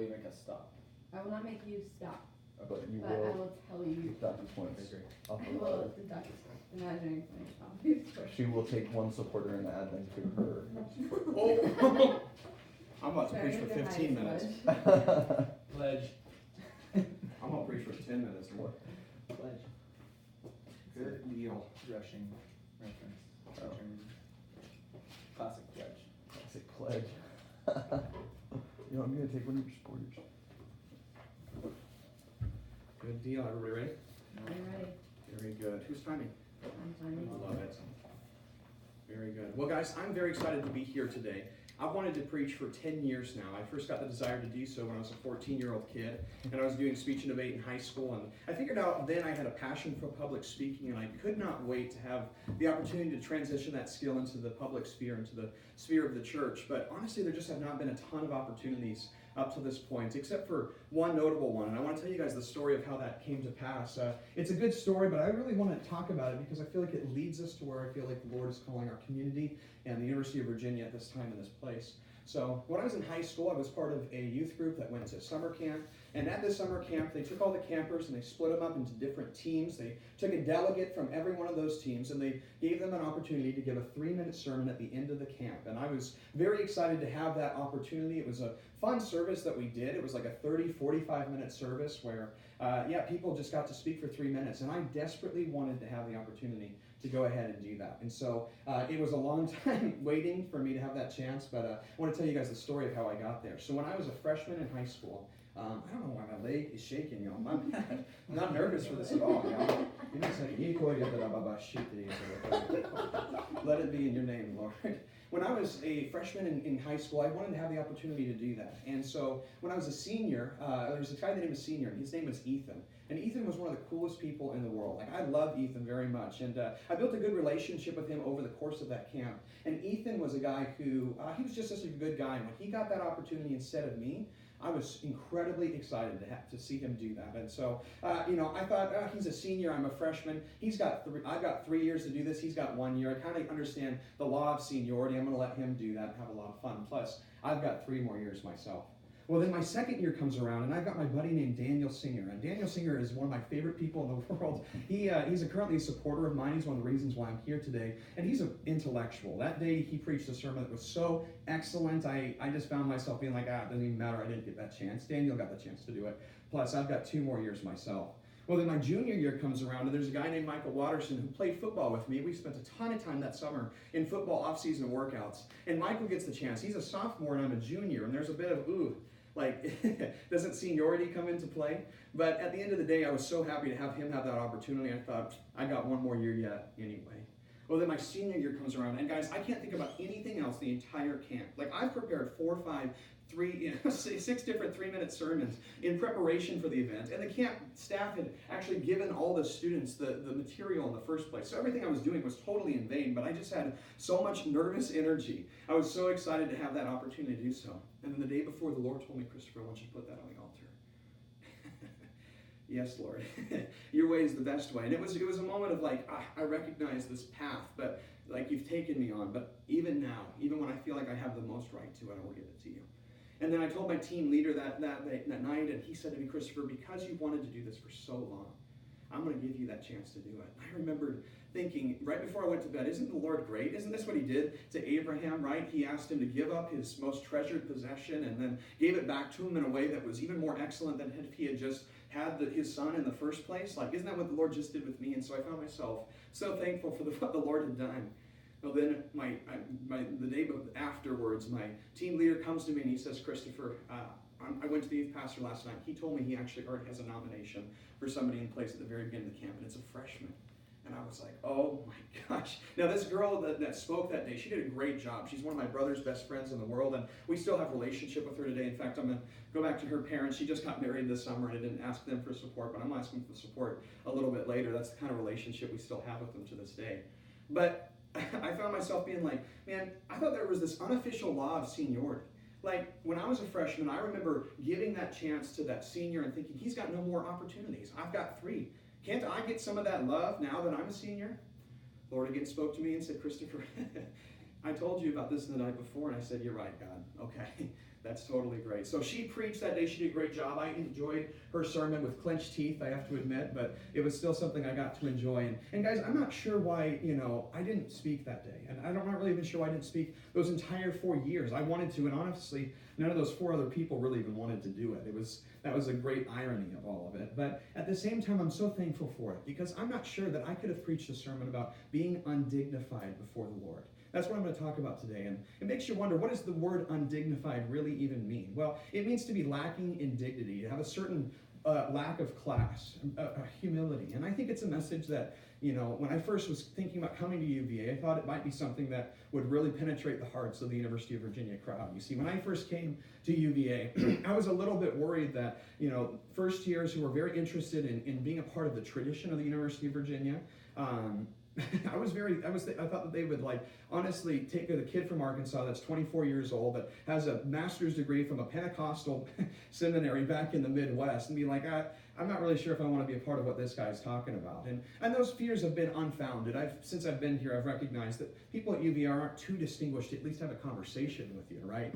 will you make us stop? I will not make you stop, But you but I will will tell you. deduct points. Off I of will that. deduct imaginary points off these scores. She will take one supporter and add them to her. Oh! I'm about to Sorry, preach for the 15 highest minutes. one. Pledge. I'm gonna preach for 10 minutes more. Pledge. Good deal. Rushing reference. Oh. Classic pledge. Classic pledge. You know, I'm gonna take one of your supporters. Good deal. Everybody ready? Are you ready? Very good. Who's timing? I'm timing. I love it. Very good. Well, guys, I'm very excited to be here today. I've wanted to preach for 10 years now. I first got the desire to do so when I was a 14-year-old kid, and I was doing speech and debate in high school, and I figured out then I had a passion for public speaking, and I could not wait to have the opportunity to transition that skill into the public sphere, into the sphere of the church. But honestly, there just have not been a ton of opportunities up to this point, except for one notable one, and I want to tell you guys the story of how that came to pass. It's a good story, but I really want to talk about it because I feel like it leads us to where I feel like the Lord is calling our community and the University of Virginia at this time in this place. So when I was in high school, I was part of a youth group that went to summer camp. And at this summer camp, they took all the campers and they split them up into different teams. They took a delegate from every one of those teams and they gave them an opportunity to give a 3-minute sermon at the end of the camp. And I was very excited to have that opportunity. It was a fun service that we did. It was like a 45-minute service where, people just got to speak for 3 minutes. And I desperately wanted to have the opportunity to go ahead and do that. And so it was a long time waiting for me to have that chance, but I want to tell you guys the story of how I got there. So when I was a freshman in high school, I don't know why my leg is shaking, y'all. I'm not nervous for this at all, y'all. Give me a second. Let it be in your name, Lord. When I was a freshman in high school, I wanted to have the opportunity to do that. And so when I was a senior, there was a guy named Senior, and his name was Ethan. And Ethan was one of the coolest people in the world. Like, I loved Ethan very much. And I built a good relationship with him over the course of that camp. And Ethan was a guy who, he was just such a good guy. And when he got that opportunity instead of me, I was incredibly excited to see him do that. And so, I thought, he's a senior, I'm a freshman. I've got 3 years to do this. He's got 1 year. I kind of understand the law of seniority. I'm going to let him do that and have a lot of fun. Plus, I've got 3 more years myself. Well, then my second year comes around, and I've got my buddy named Daniel Singer. And Daniel Singer is one of my favorite people in the world. He's currently a supporter of mine. He's one of the reasons why I'm here today. And he's an intellectual. That day, he preached a sermon that was so excellent, I just found myself being like, it doesn't even matter. I didn't get that chance. Daniel got the chance to do it. Plus, I've got 2 more years myself. Well, then my junior year comes around, and there's a guy named Michael Watterson who played football with me. We spent a ton of time that summer in football off-season workouts. And Michael gets the chance. He's a sophomore, and I'm a junior, and there's a bit of, doesn't seniority come into play? But at the end of the day, I was so happy to have him have that opportunity. I thought, I got 1 more year yet anyway. Well, then my senior year comes around, and guys, I can't think about anything else the entire camp. Like, I've prepared 6 different 3-minute sermons in preparation for the event, and the camp staff had actually given all the students the material in the first place. So everything I was doing was totally in vain, but I just had so much nervous energy. I was so excited to have that opportunity to do so. And then the day before, the Lord told me, Christopher, I want you to put that on the altar. Yes, Lord. Your way is the best way. And it was a moment of like, I recognize this path, but like you've taken me on. But even now, even when I feel like I have the most right to it, I will give it to you. And then I told my team leader that night, and he said to me, Christopher, because you've wanted to do this for so long, I'm going to give you that chance to do it. I remembered thinking right before I went to bed, isn't the Lord great? Isn't this what he did to Abraham, right? He asked him to give up his most treasured possession and then gave it back to him in a way that was even more excellent than if he had just had his son in the first place. Like, isn't that what the Lord just did with me? And so I found myself so thankful for what the Lord had done. Well, then the day afterwards, my team leader comes to me and he says, Christopher, I went to the youth pastor last night. He told me he actually already has a nomination for somebody in place at the very beginning of the camp, and it's a freshman. And I was like, oh my gosh. Now this girl that spoke that day, she did a great job. She's one of my brother's best friends in the world, and we still have a relationship with her today. In fact, I'm going to go back to her parents. She just got married this summer, and I didn't ask them for support, but I'm asking for support a little bit later. That's the kind of relationship we still have with them to this day. But I found myself being like, man, I thought there was this unofficial law of seniority. Like, when I was a freshman, I remember giving that chance to that senior and thinking, he's got no more opportunities. I've got 3. Can't I get some of that love now that I'm a senior? The Lord again spoke to me and said, Christopher, I told you about this the night before, and I said, you're right, God. Okay. That's totally great. So she preached that day. She did a great job. I enjoyed her sermon with clenched teeth, I have to admit, but it was still something I got to enjoy. And guys, I'm not sure why, I didn't speak that day. And I'm not really even sure why I didn't speak those entire 4 years. I wanted to, and honestly, none of those 4 other people really even wanted to do it. That was a great irony of all of it. But at the same time, I'm so thankful for it, because I'm not sure that I could have preached a sermon about being undignified before the Lord. That's what I'm going to talk about today. And it makes you wonder, what does the word undignified really even mean? Well, it means to be lacking in dignity, to have a certain lack of class, humility. And I think it's a message that, when I first was thinking about coming to UVA, I thought it might be something that would really penetrate the hearts of the University of Virginia crowd. You see, when I first came to UVA, I was a little bit worried that, first years who were very interested in being a part of the tradition of the University of Virginia, I thought that they would honestly take the kid from Arkansas that's 24 years old, that has a master's degree from a Pentecostal seminary back in the Midwest, and be like, I'm not really sure if I want to be a part of what this guy's talking about. And those fears have been unfounded. Since I've been here, I've recognized that people at UVA aren't too distinguished to at least have a conversation with you, right?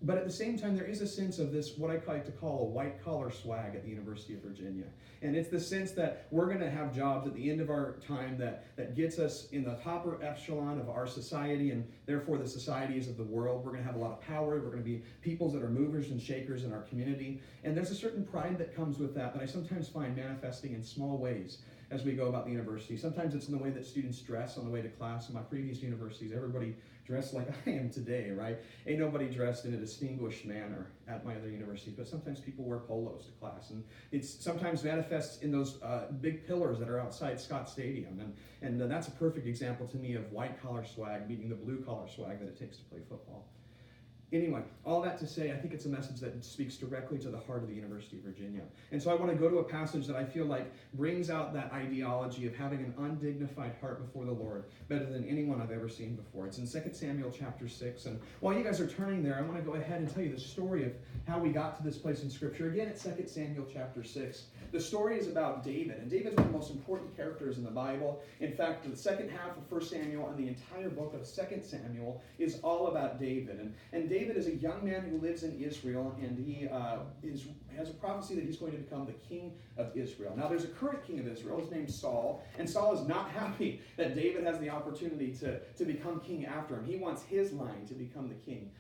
But at the same time, there is a sense of this, what I like to call a white-collar swag at the University of Virginia. And it's the sense that we're going to have jobs at the end of our time that gets us in the top echelon of our society, and therefore the societies of the world. We're going to have a lot of power. We're going to be peoples that are movers and shakers in our community. And there's a certain pride that comes with that I sometimes find manifesting in small ways as we go about the university. Sometimes it's in the way that students dress on the way to class. In my previous universities, everybody dressed like I am today, right? Ain't nobody dressed in a distinguished manner at my other universities, but sometimes people wear polos to class, and it's sometimes manifests in those big pillars that are outside Scott Stadium, and that's a perfect example to me of white-collar swag meeting the blue-collar swag that it takes to play football. Anyway, all that to say, I think it's a message that speaks directly to the heart of the University of Virginia. And so I want to go to a passage that I feel like brings out that ideology of having an undignified heart before the Lord better than anyone I've ever seen before. It's in 2 Samuel chapter 6. And while you guys are turning there, I want to go ahead and tell you the story of how we got to this place in Scripture. Again, it's 2 Samuel chapter 6. The story is about David, and David's one of the most important characters in the Bible. In fact, the second half of 1 Samuel and the entire book of 2 Samuel is all about David. And David is a young man who lives in Israel, and he has a prophecy that he's going to become the king of Israel. Now, there's a current king of Israel. His name's Saul, and Saul is not happy that David has the opportunity to become king after him. He wants his line to become the king,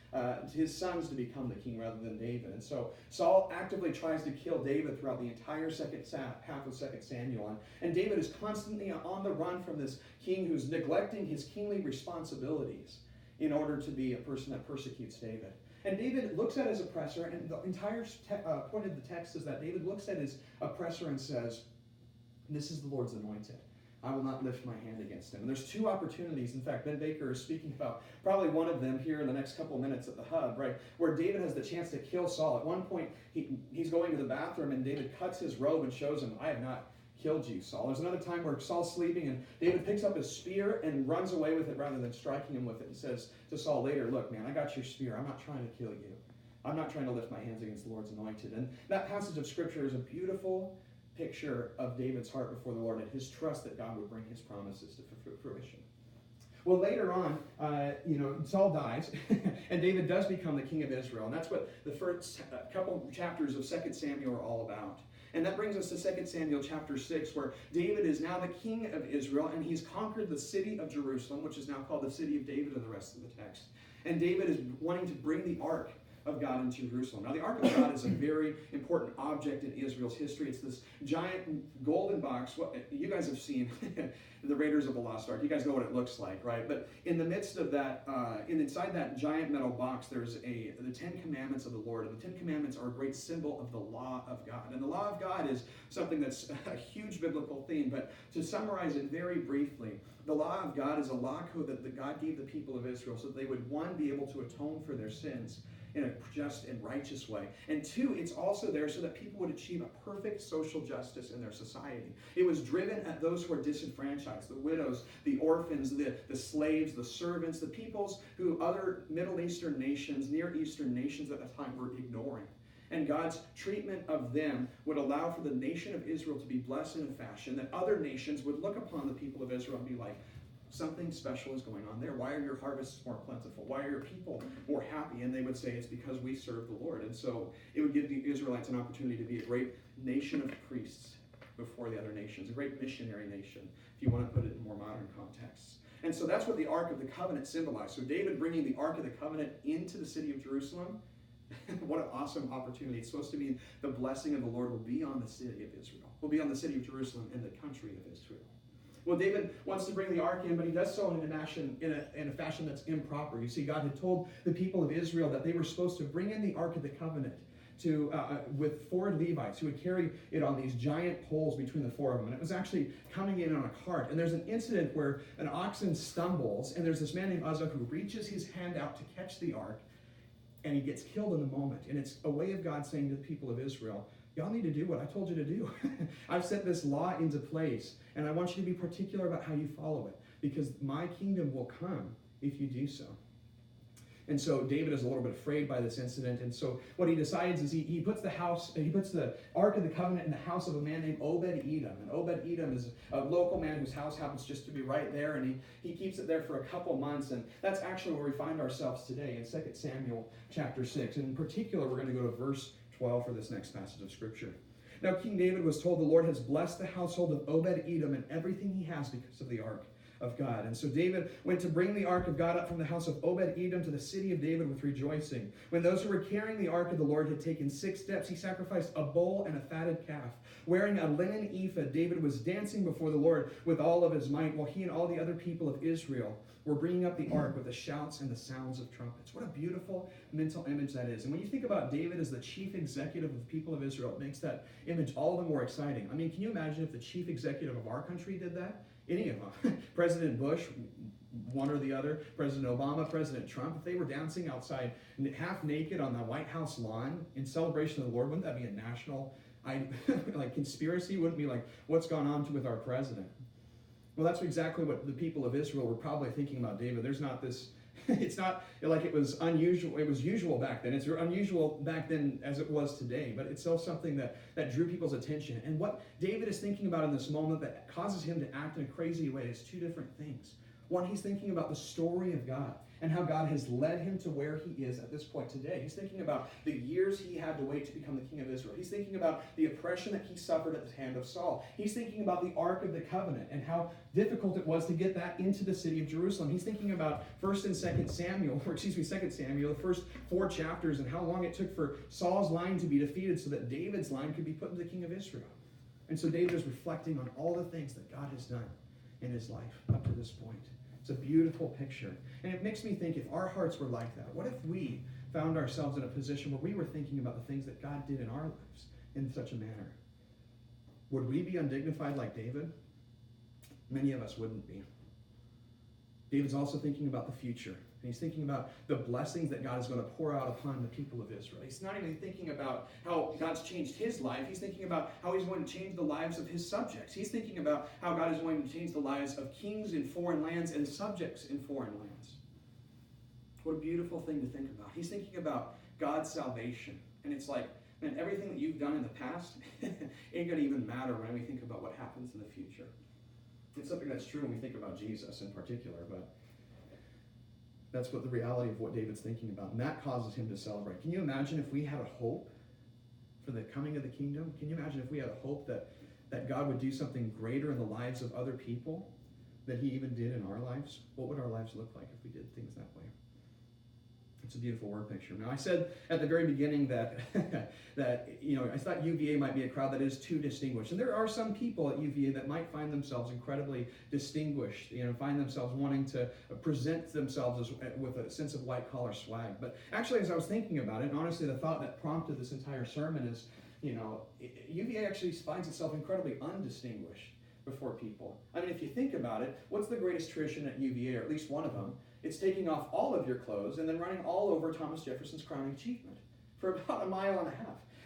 his sons to become the king rather than David. And so Saul actively tries to kill David throughout the entire second half of 2 Samuel. And David is constantly on the run from this king who's neglecting his kingly responsibilities in order to be a person that persecutes David. And David looks at his oppressor, and the entire point of the text is that David looks at his oppressor and says, "This is the Lord's anointed. I will not lift my hand against him." And there's two opportunities. In fact, Ben Baker is speaking about probably one of them here in the next couple of minutes at the hub, right, where David has the chance to kill Saul. At one point, he's going to the bathroom, and David cuts his robe and shows him, "I have not killed you, Saul." There's another time where Saul's sleeping, and David picks up his spear and runs away with it rather than striking him with it, and says to Saul later, "Look, man, I got your spear. I'm not trying to kill you. I'm not trying to lift my hands against the Lord's anointed." And that passage of Scripture is a beautiful picture of David's heart before the Lord and his trust that God would bring his promises to fruition. Well, later on, Saul dies, and David does become the king of Israel, and that's what the first couple chapters of 2 Samuel are all about. And that brings us to 2 Samuel chapter 6, where David is now the king of Israel, and he's conquered the city of Jerusalem, which is now called the city of David in the rest of the text. And David is wanting to bring the ark of God into Jerusalem. Now, the Ark of God is a very important object in Israel's history. It's this giant golden box. You guys have seen the Raiders of the Lost Ark. You guys know what it looks like, right? But in the midst of that, inside that giant metal box, there's the 10 Commandments of the Lord. And the 10 Commandments are a great symbol of the law of God. And the law of God is something that's a huge biblical theme. But to summarize it very briefly, the law of God is a law code that God gave the people of Israel so that they would, one, be able to atone for their sins in a just and righteous way. And two, it's also there so that people would achieve a perfect social justice in their society. It was driven at those who are disenfranchised, the widows, the orphans, the slaves, the servants, the peoples who other Middle Eastern nations, Near Eastern nations at the time were ignoring. And God's treatment of them would allow for the nation of Israel to be blessed in a fashion that other nations would look upon the people of Israel and be like, Something special is going on there. Why are your harvests more plentiful? Why are your people more happy? And they would say it's because we serve the Lord. And so it would give the Israelites an opportunity to be a great nation of priests before the other nations, a great missionary nation, if you want to put it in more modern contexts. And so that's what the Ark of the Covenant symbolized. So David bringing the Ark of the Covenant into the city of Jerusalem, what an awesome opportunity. It's supposed to mean the blessing of the Lord will be on the city of Israel, will be on the city of Jerusalem and the country of Israel. Well, David wants to bring the ark in, but he does so in a fashion that's improper. You see, God had told the people of Israel that they were supposed to bring in the Ark of the Covenant with 4 Levites who would carry it on these giant poles between the 4 of them. And it was actually coming in on a cart. And there's an incident where an oxen stumbles, and there's this man named Uzzah who reaches his hand out to catch the ark, and he gets killed in the moment. And it's a way of God saying to the people of Israel, y'all need to do what I told you to do. I've set this law into place, and I want you to be particular about how you follow it, because my kingdom will come if you do so. And so David is a little bit afraid by this incident, and so what he decides is he puts the Ark of the Covenant in the house of a man named Obed-Edom. And Obed-Edom is a local man whose house happens just to be right there, and he keeps it there for a couple months, and that's actually where we find ourselves today in 2 Samuel chapter 6. And in particular, we're going to go to verse 12 for this next passage of Scripture. Now King David was told the Lord has blessed the household of Obed-Edom and everything he has because of the Ark of God. And so David went to bring the Ark of God up from the house of Obed-Edom to the city of David with rejoicing. When those who were carrying the Ark of the Lord had taken 6 steps, he sacrificed a bull and a fatted calf. Wearing a linen ephod, David was dancing before the Lord with all of his might, while he and all the other people of Israel were bringing up the ark with the shouts and the sounds of trumpets. What a beautiful mental image that is. And when you think about David as the chief executive of the people of Israel, it makes that image all the more exciting. I mean, can you imagine if the chief executive of our country did that? Any of them. President Bush, one or the other, President Obama, President Trump, if they were dancing outside half naked on the White House lawn in celebration of the Lord, wouldn't that be a national conspiracy? Wouldn't it be like, what's gone on with our president? Well, that's exactly what the people of Israel were probably thinking about David. There's not this, it's not like it was unusual. It was usual back then. It's unusual back then as it was today, but it's still something that drew people's attention. And what David is thinking about in this moment that causes him to act in a crazy way is 2 different things. One, he's thinking about the story of God and how God has led him to where he is at this point today. He's thinking about the years he had to wait to become the king of Israel. He's thinking about the oppression that he suffered at the hand of Saul. He's thinking about the Ark of the Covenant and how difficult it was to get that into the city of Jerusalem. He's thinking about 1 and 2 Samuel, the first 4 chapters, and how long it took for Saul's line to be defeated so that David's line could be put in the king of Israel. And so David is reflecting on all the things that God has done in his life up to this point. It's a beautiful picture. And it makes me think, if our hearts were like that, what if we found ourselves in a position where we were thinking about the things that God did in our lives in such a manner? Would we be undignified like David? Many of us wouldn't be. David's also thinking about the future. And he's thinking about the blessings that God is going to pour out upon the people of Israel. He's not even thinking about how God's changed his life. He's thinking about how he's going to change the lives of his subjects. He's thinking about how God is going to change the lives of kings in foreign lands and subjects in foreign lands. What a beautiful thing to think about. He's thinking about God's salvation. And it's like, man, everything that you've done in the past ain't going to even matter when we think about what happens in the future. It's something that's true when we think about Jesus in particular, but that's what the reality of what David's thinking about. And that causes him to celebrate. Can you imagine if we had a hope for the coming of the kingdom? Can you imagine if we had a hope that God would do something greater in the lives of other people than he even did in our lives? What would our lives look like if we did things that way? It's a beautiful word picture. Now, I said at the very beginning that I thought UVA might be a crowd that is too distinguished. And there are some people at UVA that might find themselves incredibly distinguished, find themselves wanting to present themselves with a sense of white-collar swag. But actually, as I was thinking about it, and honestly, the thought that prompted this entire sermon is, UVA actually finds itself incredibly undistinguished before people. I mean, if you think about it, what's the greatest tradition at UVA, or at least one of them? It's taking off all of your clothes and then running all over Thomas Jefferson's crowning achievement for about 1.5 miles.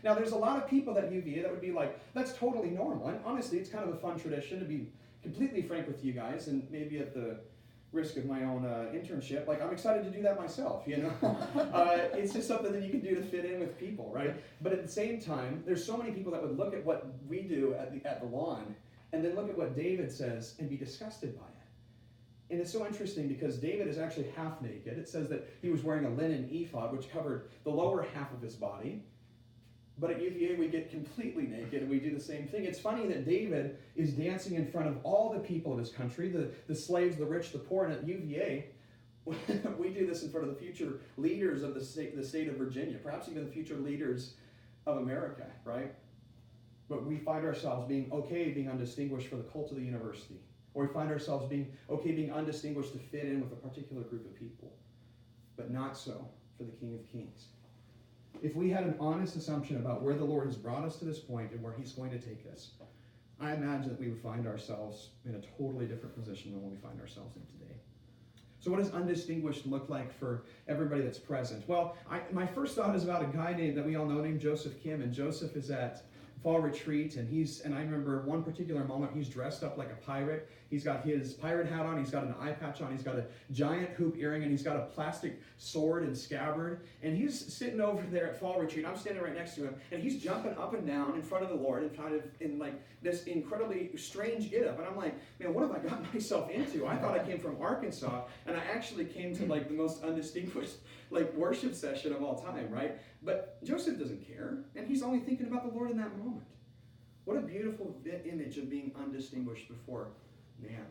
Now, there's a lot of people at UVA that would be like, that's totally normal. And honestly, it's kind of a fun tradition, to be completely frank with you guys, and maybe at the risk of my own internship, I'm excited to do that myself, It's just something that you can do to fit in with people, right? But at the same time, there's so many people that would look at what we do at the lawn and then look at what David says and be disgusted by it. And it's so interesting because David is actually half naked. It says that he was wearing a linen ephod, which covered the lower half of his body. But at UVA, we get completely naked, and we do the same thing. It's funny that David is dancing in front of all the people of his country, the slaves, the rich, the poor. And at UVA, we do this in front of the future leaders of the state of Virginia, perhaps even the future leaders of America, right? But we find ourselves being okay being undistinguished for the cult of the university. Or we find ourselves being okay being undistinguished to fit in with a particular group of people. But not so for the King of Kings. If we had an honest assumption about where the Lord has brought us to this point and where he's going to take us, I imagine that we would find ourselves in a totally different position than what we find ourselves in today. So what does undistinguished look like for everybody that's present? Well, my first thought is about a guy that we all know named Joseph Kim, and Joseph is at fall retreat, and I remember one particular moment, he's dressed up like a pirate. He's got his pirate hat on, he's got an eye patch on, he's got a giant hoop earring, and he's got a plastic sword and scabbard, and he's sitting over there at fall retreat. I'm standing right next to him, and he's jumping up and down in front of the Lord and kind of in like this incredibly strange get-up. And I'm like, man, what have I gotten myself into? I thought I came from Arkansas, and I actually came to like the most undistinguished like worship session of all time, right? But Joseph doesn't care, and he's only thinking about the Lord in that moment. What a beautiful image of being undistinguished before man.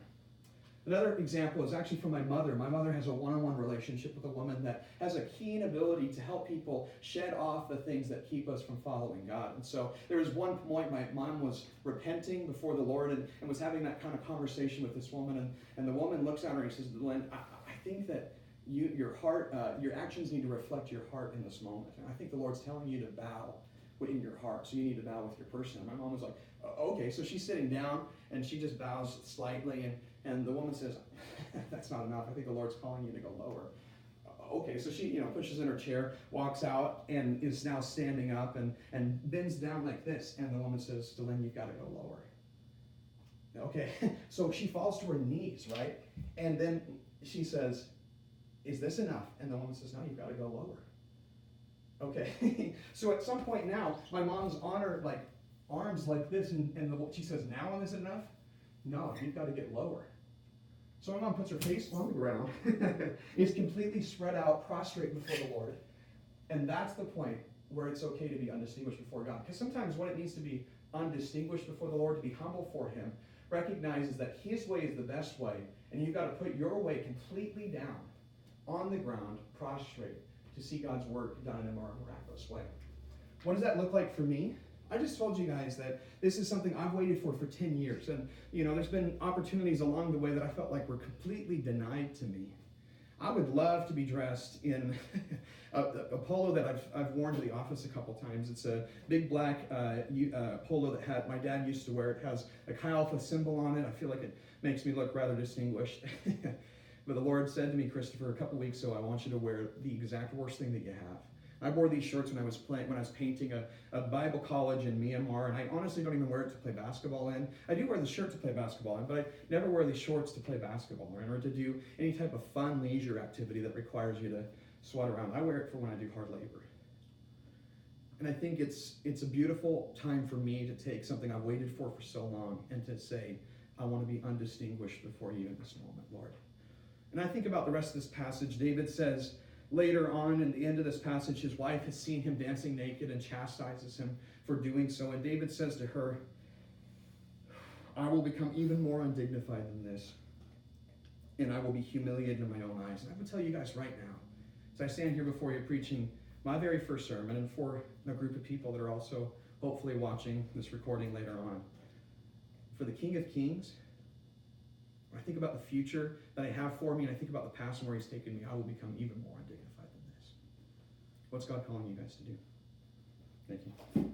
Another example is actually from my mother. My mother has a one-on-one relationship with a woman that has a keen ability to help people shed off the things that keep us from following God. And so there was one point my mom was repenting before the Lord and was having that kind of conversation with this woman. And the woman looks at her and says, Lynn, I think that your heart, your actions need to reflect your heart in this moment. And I think the Lord's telling you to bow in your heart. So you need to bow with your person. And my mom was like, okay. So she's sitting down and she just bows slightly. And the woman says, that's not enough. I think the Lord's calling you to go lower. Okay, so she pushes in her chair, walks out, and is now standing up and bends down like this. And the woman says, Lynn, you've got to go lower. Okay, so she falls to her knees, right? And then she says, is this enough? And the woman says, no, you've got to go lower. Okay, so at some point now, my mom's on her arms like this, and she says, now is it enough? No, you've got to get lower. So my mom puts her face on the ground, is completely spread out, prostrate before the Lord. And that's the point where it's okay to be undistinguished before God. Because sometimes what it means to be undistinguished before the Lord, to be humble for him, recognizes that his way is the best way, and you've got to put your way completely down on the ground, prostrate, to see God's work done in a more miraculous way. What does that look like for me? I just told you guys that this is something I've waited for 10 years. And, there's been opportunities along the way that I felt like were completely denied to me. I would love to be dressed in a polo that I've worn to the office a couple times. It's a big black polo that my dad used to wear. It has a Chi Alpha symbol on it. I feel like it makes me look rather distinguished. But the Lord said to me, Christopher, a couple weeks ago, I want you to wear the exact worst thing that you have. I wore these shirts when I was painting a Bible college in Myanmar, and I honestly don't even wear it to play basketball in. I do wear the shirt to play basketball in, but I never wear these shorts to play basketball or to do any type of fun leisure activity that requires you to sweat around. I wear it for when I do hard labor. And I think it's a beautiful time for me to take something I've waited for so long and to say, I want to be undistinguished before you in this moment, Lord. And I think about the rest of this passage. David says, later on, in the end of this passage, his wife has seen him dancing naked and chastises him for doing so. And David says to her, I will become even more undignified than this, and I will be humiliated in my own eyes. And I would tell you guys right now, as I stand here before you preaching my very first sermon, and for a group of people that are also hopefully watching this recording later on, for the King of Kings, when I think about the future that I have for me, and I think about the past and where he's taken me, I will become even more undignified than this. What's God calling you guys to do? Thank you.